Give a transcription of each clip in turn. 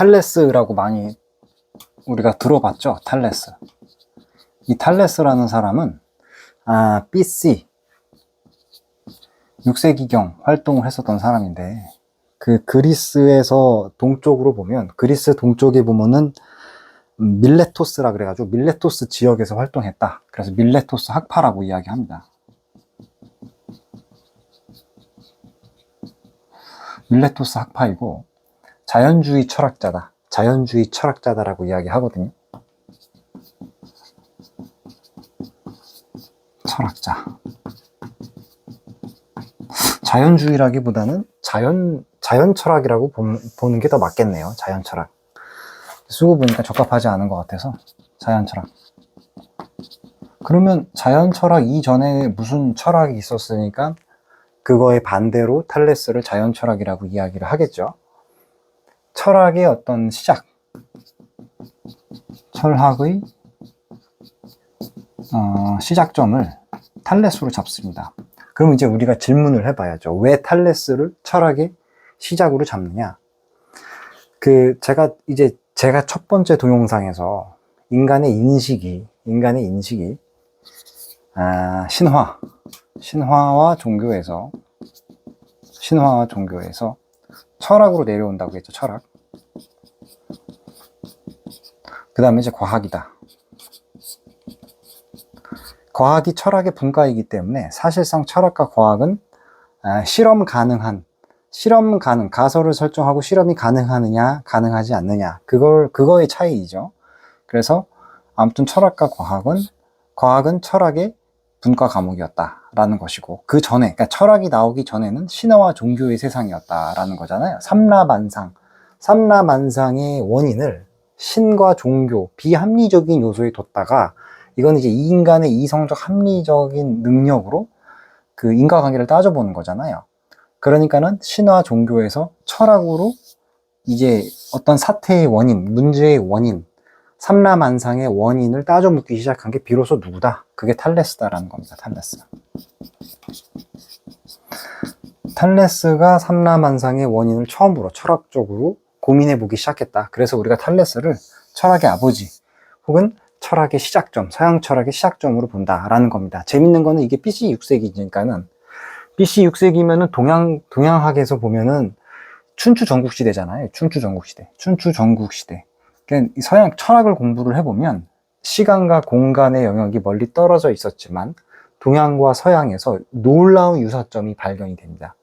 탈레스라고 많이 우리가 들어봤죠. 탈레스. 이 탈레스라는 사람은 BC 6세기경 활동을 했었던 사람인데, 그 그리스에서 동쪽으로 보면, 그리스 동쪽에 보면은 밀레토스라 그래가지고 밀레토스 지역에서 활동했다. 그래서 밀레토스 학파라고 이야기합니다. 밀레토스 학파이고 자연주의 철학자다. 자연주의 철학자다라고 이야기하거든요. 철학자. 자연주의라기보다는 자연 철학이라고 보는 게 더 맞겠네요. 자연 철학. 쓰고 보니까 적합하지 않은 것 같아서 자연 철학. 그러면 자연 철학 이전에 무슨 철학이 있었으니까 그거에 반대로 탈레스를 자연 철학이라고 이야기를 하겠죠. 철학의 어떤 시작, 철학의 시작점을 탈레스로 잡습니다. 그럼 이제 우리가 질문을 해봐야죠. 왜 탈레스를 철학의 시작으로 잡느냐? 제가 첫 번째 동영상에서 인간의 인식이 신화와 종교에서 철학으로 내려온다고 했죠. 철학. 그 다음에 이제 과학이다. 과학이 철학의 분과이기 때문에 사실상 철학과 과학은 실험 가능, 가설을 설정하고 실험이 가능하느냐, 가능하지 않느냐, 그거의 차이이죠. 그래서 아무튼 철학과 과학은 철학의 분과 과목이었다라는 것이고, 그 전에, 그러니까 철학이 나오기 전에는 신화와 종교의 세상이었다라는 거잖아요. 삼라만상의 원인을 신과 종교, 비합리적인 요소에 뒀다가, 이건 이제 이 인간의 이성적 합리적인 능력으로 그 인과관계를 따져보는 거잖아요. 그러니까는 신화 종교에서 철학으로 이제 어떤 사태의 원인, 문제의 원인, 삼라만상의 원인을 따져 묻기 시작한 게 비로소 누구다? 그게 탈레스다라는 겁니다. 탈레스가 삼라만상의 원인을 처음으로 철학적으로 고민해 보기 시작했다. 그래서 우리가 탈레스를 철학의 아버지 혹은 철학의 시작점, 서양 철학의 시작점으로 본다라는 겁니다. 재밌는 거는 이게 BC 6세기니까는 BC 6세기면은 동양학에서 보면은 춘추 전국시대잖아요. 춘추 전국시대. 그러니까 서양 철학을 공부를 해보면 시간과 공간의 영역이 멀리 떨어져 있었지만 동양과 서양에서 놀라운 유사점이 발견이 됩니다.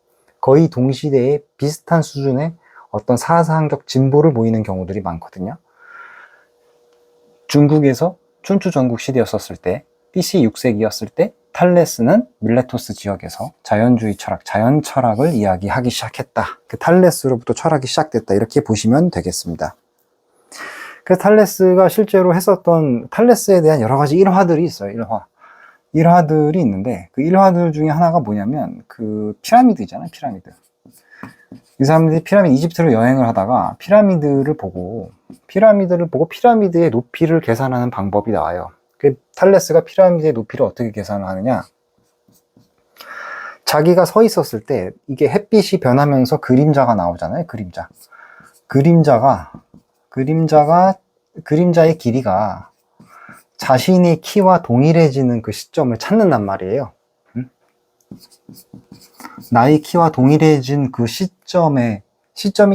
거의 동시대에 비슷한 수준의 어떤 사상적 진보를 보이는 경우들이 많거든요. 중국에서 춘추 전국 시대였었을 때, BC 6세기였을 때 탈레스는 밀레토스 지역에서 자연주의 철학, 자연 철학을 이야기하기 시작했다. 그 탈레스로부터 철학이 시작됐다. 이렇게 보시면 되겠습니다. 그래서 탈레스가 실제로 했었던 탈레스에 대한 여러 가지 일화들이 있어요. 일화들이 있는데 그 일화들 중에 하나가 뭐냐면 그 피라미드 있잖아요. 이 사람들이 이집트를 여행을 하다가 피라미드를 보고 피라미드의 높이를 계산하는 방법이 나와요. 그 탈레스가 피라미드의 높이를 어떻게 계산을 하느냐? 자기가 서 있었을 때 이게 햇빛이 변하면서 그림자가 나오잖아요. 그림자의 길이가 자신의 키와 동일해지는 그 시점을 찾는단 말이에요. 나의 키와 동일해진 그 시점이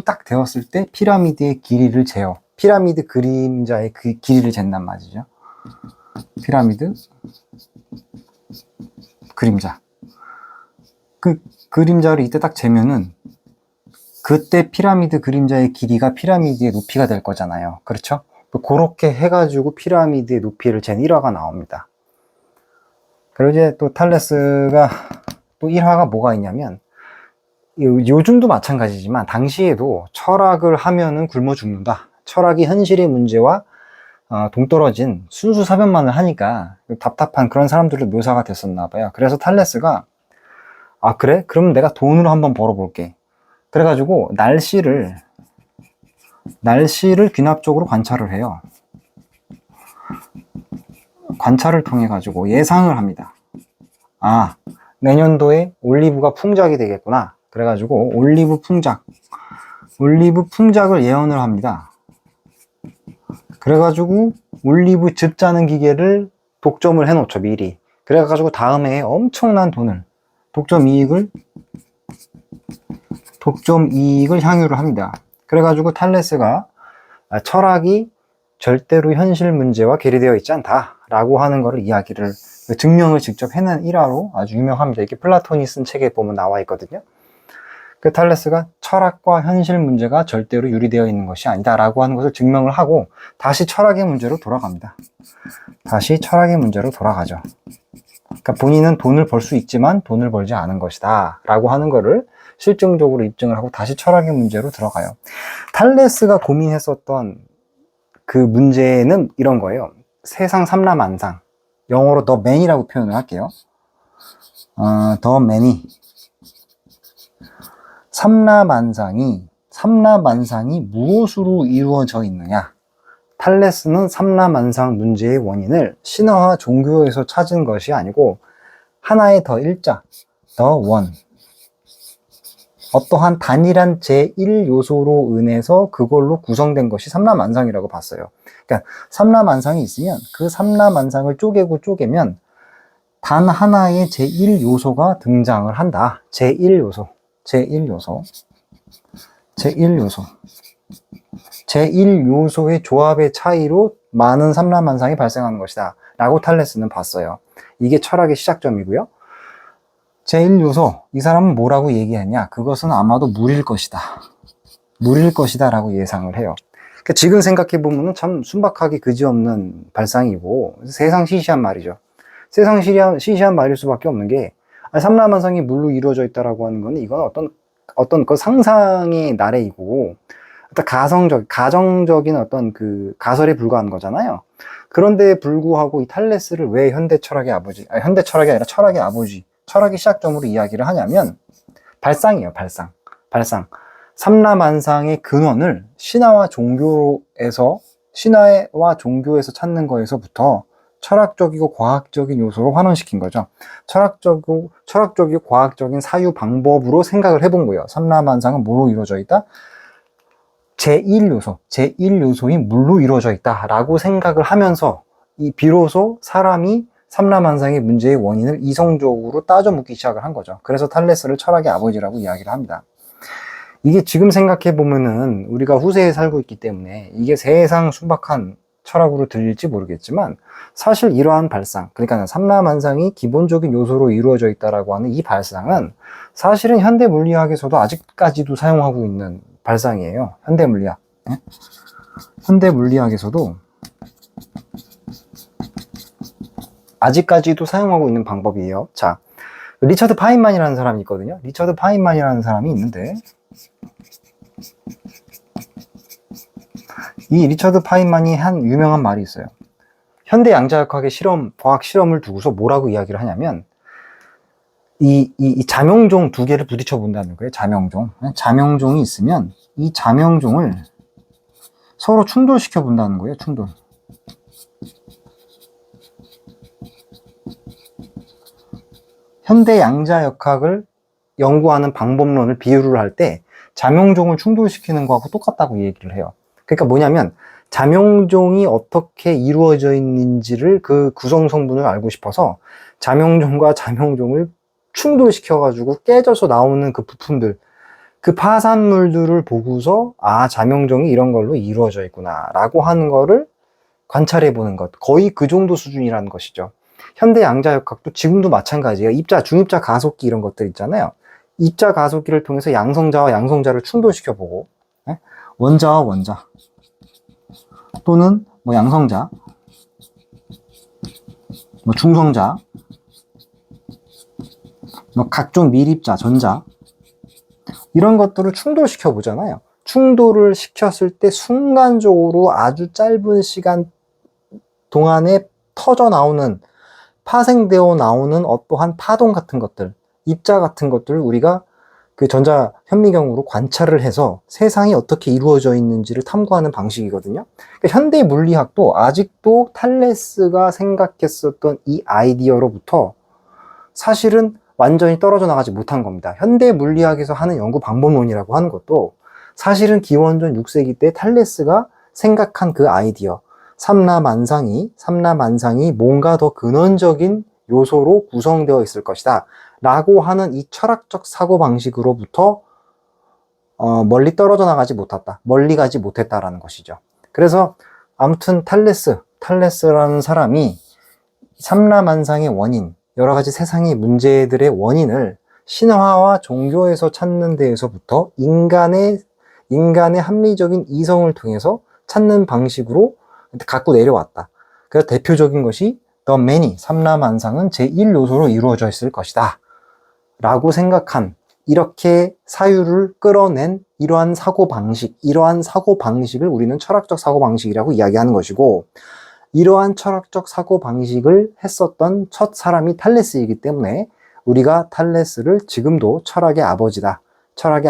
딱 되었을 때 피라미드의 길이를 재요. 피라미드 그림자의 그 길이를 잰단 말이죠. 피라미드 그림자. 그 그림자를 이때 딱 재면은 그때 피라미드 그림자의 길이가 피라미드의 높이가 될 거잖아요. 그렇죠? 그렇게 해가지고 피라미드의 높이를 잰 일화가 나옵니다. 그리고 이제 또 탈레스가 또 일화가 뭐가 있냐면, 요즘도 마찬가지지만 당시에도 철학을 하면은 굶어 죽는다. 철학이 현실의 문제와 동떨어진 순수 사변만을 하니까 답답한 그런 사람들로 묘사가 됐었나 봐요. 그래서 탈레스가 그래? 그럼 내가 돈으로 한번 벌어볼게. 그래가지고 날씨를 귀납적으로 관찰을 해요. 관찰을 통해 가지고 예상을 합니다. 내년도에 올리브가 풍작이 되겠구나. 그래가지고 올리브 풍작을 예언을 합니다. 그래가지고 올리브 즙 짜는 기계를 독점을 해놓죠, 미리. 그래가지고 다음에 엄청난 돈을, 독점 이익을 향유를 합니다. 그래가지고 탈레스가 철학이 절대로 현실 문제와 괴리되어 있지 않다 라고 하는 거를 이야기를, 증명을 직접 해낸 일화로 아주 유명합니다. 이게 플라톤이 쓴 책에 보면 나와 있거든요. 그 탈레스가 철학과 현실 문제가 절대로 유리되어 있는 것이 아니다 라고 하는 것을 증명을 하고 다시 철학의 문제로 돌아갑니다. 다시 철학의 문제로 돌아가죠. 그러니까 본인은 돈을 벌 수 있지만 돈을 벌지 않은 것이다 라고 하는 거를 실증적으로 입증을 하고 다시 철학의 문제로 들어가요. 탈레스가 고민했었던 그 문제는 이런 거예요. 세상 삼라만상, 영어로 the man이라고 표현을 할게요. the man이, 삼라만상이 무엇으로 이루어져 있느냐? 탈레스는 삼라만상 문제의 원인을 신화와 종교에서 찾은 것이 아니고 하나의 더 일자, 더 원, 어떠한 단일한 제1요소로 인해서 그걸로 구성된 것이 삼라만상이라고 봤어요. 그러니까 삼라만상이 있으면 그 삼라만상을 쪼개면 단 하나의 제1요소가 등장을 한다. 제1요소의 조합의 차이로 많은 삼라만상이 발생하는 것이다 라고 탈레스는 봤어요. 이게 철학의 시작점이고요. 제1요소, 이 사람은 뭐라고 얘기했냐? 그것은 아마도 물일 것이다 라고 예상을 해요. 그러니까 지금 생각해보면 참 순박하게 그지없는 발상이고 세상 시시한 말이죠. 세상 시시한 말일 수밖에 없는 게, 삼라만상이 물로 이루어져 있다라고 하는 건 이건 어떤 그 상상의 나래이고 어떤 가정적인 어떤 그 가설에 불과한 거잖아요. 그런데 불구하고 이 탈레스를 왜 현대 철학이 아니라 철학의 아버지, 철학의 시작점으로 이야기를 하냐면 발상이에요. 발상. 삼라만상의 근원을 신화와 종교에서 찾는 거에서부터 과학적인 요소로 환원시킨 거죠. 철학적이고 과학적인 사유 방법으로 생각을 해본 거예요. 삼라만상은 뭐로 이루어져 있다? 제1요소인 물로 이루어져 있다 라고 생각을 하면서 비로소 사람이 삼라만상의 문제의 원인을 이성적으로 따져 묻기 시작을 한 거죠. 그래서 탈레스를 철학의 아버지라고 이야기를 합니다. 이게 지금 생각해 보면은 우리가 후세에 살고 있기 때문에 이게 세상 순박한 철학으로 들릴지 모르겠지만, 사실 이러한 발상, 그러니까 삼라만상이 기본적인 요소로 이루어져 있다라고 하는 이 발상은 사실은 현대 물리학에서도 아직까지도 사용하고 있는 발상이에요. 현대 물리학에서도 아직까지도 사용하고 있는 방법이에요. 자, 리처드 파인만이라는 사람이 있거든요. 리처드 파인만이라는 사람이 있는데, 이 리처드 파인만이 한 유명한 말이 있어요. 현대 양자역학의 과학 실험을 두고서 뭐라고 이야기를 하냐면, 이 자명종 두 개를 부딪혀 본다는 거예요. 자명종이 있으면 이 자명종을 서로 충돌시켜 본다는 거예요. 충돌. 현대 양자역학을 연구하는 방법론을 비유를 할 때 자명종을 충돌시키는 거하고 똑같다고 얘기를 해요. 그러니까 뭐냐면 자명종이 어떻게 이루어져 있는지를 그 구성 성분을 알고 싶어서 자명종과 자명종을 충돌시켜가지고 깨져서 나오는 그 부품들, 그 파산물들을 보고서 자명종이 이런 걸로 이루어져 있구나 라고 하는 거를 관찰해 보는 것, 거의 그 정도 수준이라는 것이죠. 현대 양자역학도 지금도 마찬가지예요. 중입자 가속기 이런 것들 있잖아요. 입자 가속기를 통해서 양성자와 양성자를 충돌시켜 보고, 원자와 원자 또는 뭐 양성자, 뭐 중성자, 뭐 각종 밀입자, 전자, 이런 것들을 충돌시켜 보잖아요. 충돌을 시켰을 때 순간적으로 아주 짧은 시간 동안에 파생되어 나오는 어떠한 파동 같은 것들, 입자 같은 것들을 우리가 그 전자 현미경으로 관찰을 해서 세상이 어떻게 이루어져 있는지를 탐구하는 방식이거든요. 그러니까 현대 물리학도 아직도 탈레스가 생각했었던 이 아이디어로부터 사실은 완전히 떨어져 나가지 못한 겁니다. 현대 물리학에서 하는 연구 방법론이라고 하는 것도 사실은 기원전 6세기 때 탈레스가 생각한 그 아이디어, 삼라만상이 뭔가 더 근원적인 요소로 구성되어 있을 것이다 라고 하는 이 철학적 사고방식으로부터 멀리 떨어져 나가지 못했다, 멀리 가지 못했다라는 것이죠. 그래서 아무튼 탈레스라는 사람이 삼라만상의 원인, 여러 가지 세상의 문제들의 원인을 신화와 종교에서 찾는 데에서부터 인간의 합리적인 이성을 통해서 찾는 방식으로 갖고 내려왔다. 그래서 대표적인 것이 The Many, 삼라만상은 제1요소로 이루어져 있을 것이다 라고 생각한, 이렇게 사유를 끌어낸 이러한 사고방식을 우리는 철학적 사고방식이라고 이야기하는 것이고, 이러한 철학적 사고방식을 했었던 첫 사람이 탈레스이기 때문에 우리가 탈레스를 지금도 철학의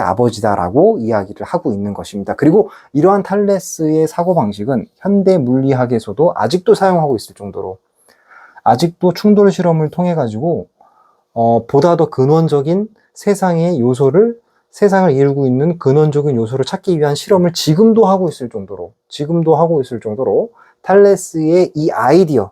아버지다라고 이야기를 하고 있는 것입니다. 그리고 이러한 탈레스의 사고방식은 현대 물리학에서도 아직도 사용하고 있을 정도로, 아직도 충돌 실험을 통해 가지고 보다 더 근원적인 세상을 이루고 있는 근원적인 요소를 찾기 위한 실험을 지금도 하고 있을 정도로 탈레스의 이 아이디어,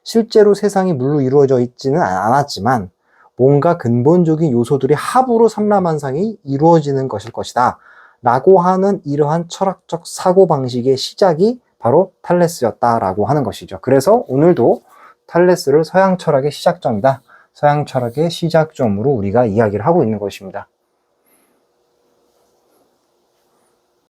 실제로 세상이 물로 이루어져 있지는 않았지만 뭔가 근본적인 요소들의 합으로 삼라만상이 이루어지는 것일 것이다 라고 하는 이러한 철학적 사고방식의 시작이 바로 탈레스였다라고 하는 것이죠. 그래서 오늘도 탈레스를 서양 철학의 시작점이다, 서양 철학의 시작점으로 우리가 이야기를 하고 있는 것입니다.